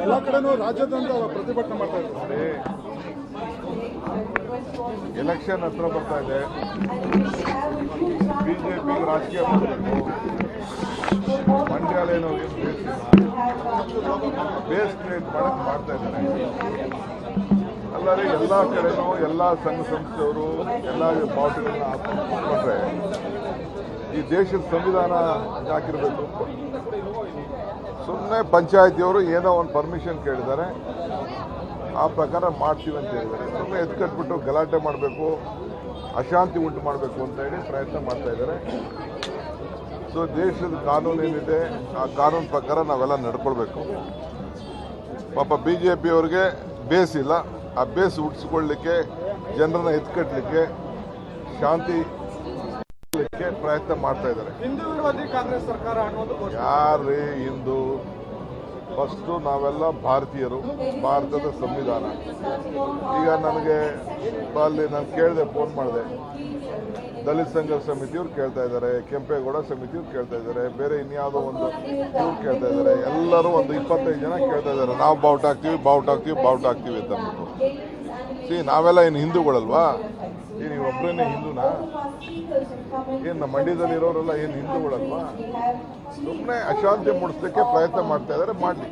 ಎಲ್ಲ ಕಡೆನೂ ರಾಜ್ಯಾದ್ಯಂತ ಪ್ರತಿಭಟನೆ ಮಾಡ್ತಾ ಇದ್ದಾರೆ. ಎಲೆಕ್ಷನ್ ಹತ್ರ ಬರ್ತಾ ಇದೆ. ಬಿಜೆಪಿ ರಾಜಕೀಯ ಮಾಡಬೇಕು. ಮಂಡ್ಯಲೇನೋ ಬೇಸ್ ಕ್ರಿಯೇಟ್ ಮಾಡಕ್ ಮಾಡ್ತಾ ಇದ್ದಾರೆ. ಅಲ್ಲದೆ ಎಲ್ಲ ಕಡೆನೂ ಎಲ್ಲ ಸಂಘ ಸಂಸ್ಥೆಯವರು ಎಲ್ಲ ಪಾರ್ಟಿಗಳನ್ನ ಹಾಕೊಂಡ್ರೆ ಈ ದೇಶದ ಸಂವಿಧಾನ ಹಾಕಿರಬೇಕು. ಸುಮ್ಮನೆ ಪಂಚಾಯತಿಯವರು ಏನೋ ಒಂದು ಪರ್ಮಿಷನ್ ಕೇಳಿದ್ದಾರೆ, ಆ ಪ್ರಕಾರ ಮಾಡ್ತೀವಿ ಅಂತ ಹೇಳಿದ್ದಾರೆ. ಸುಮ್ಮನೆ ಎತ್ಕಟ್ಬಿಟ್ಟು ಗಲಾಟೆ ಮಾಡಬೇಕು, ಅಶಾಂತಿ ಉಂಟು ಮಾಡಬೇಕು ಅಂತ ಹೇಳಿ ಪ್ರಯತ್ನ ಮಾಡ್ತಾ ಇದ್ದಾರೆ. ಸೊ ದೇಶದ ಕಾನೂನು ಏನಿದೆ ಆ ಕಾನೂನು ಪ್ರಕಾರ ನಾವೆಲ್ಲ ನಡ್ಕೊಳ್ಬೇಕು. ಪಾಪ ಬಿಜೆಪಿಯವ್ರಿಗೆ ಬೇಸ್ ಇಲ್ಲ, ಆ ಬೇಸ್ ಹುಟ್ಟಿಸ್ಕೊಳ್ಳಿಕ್ಕೆ, ಜನರನ್ನ ಎತ್ಕಟ್ಟಲಿಕ್ಕೆ, ಶಾಂತಿ ಪ್ರಯತ್ನ ಮಾಡ್ತಾ ಇದ್ದಾರೆ. ಹಿಂದೂ ವಿರೋಧಿ ಕಾಂಗ್ರೆಸ್ ಸರ್ಕಾರ ಅನ್ನೋದು ಯಾರೇ ಹಿಂದೂ? ಫಸ್ಟು ನಾವೆಲ್ಲ ಭಾರತೀಯರು, ಭಾರತದ ಸಂವಿಧಾನ. ಈಗ ನನಗೆ ಅಲ್ಲಿ ನಾನು ಕೇಳಿದೆ, ಫೋನ್ ಮಾಡಿದೆ, ದಲಿತ ಸಂಘರ್ಷ ಸಮಿತಿಯವ್ರು ಕೇಳ್ತಾ ಇದ್ದಾರೆ, ಕೆಂಪೇಗೌಡ ಸಮಿತಿಯವ್ರು ಕೇಳ್ತಾ ಇದ್ದಾರೆ, ಬೇರೆ ಇನ್ಯಾವುದೋ ಒಂದು ಇವ್ರು ಕೇಳ್ತಾ ಇದ್ದಾರೆ. ಎಲ್ಲರೂ ಒಂದು 25 ಜನ ಕೇಳ್ತಾ ಇದ್ದಾರೆ, ನಾವು ಬಾವುಟ ಹಾಕ್ತೀವಿ ಅಂತ ಅಂದ್ಬಿಟ್ಟು. ನಾವೆಲ್ಲ ಏನು ಹಿಂದೂಗಳಲ್ವಾ? ನೀವು ಒಬ್ಬರೇನೆ ಹಿಂದೂನಾ? ಏನು ನಮ್ಮ ಮಂಡ್ಯದಲ್ಲಿ ಇರೋರೆಲ್ಲ ಏನು ಹಿಂದೂಗಳಲ್ವಾ? ಸುಮ್ಮನೆ ಅಶಾಂತಿ ಮೂಡಿಸ್ಲಿಕ್ಕೆ ಪ್ರಯತ್ನ ಮಾಡ್ತಾ ಇದ್ದಾರೆ, ಮಾಡಲಿ.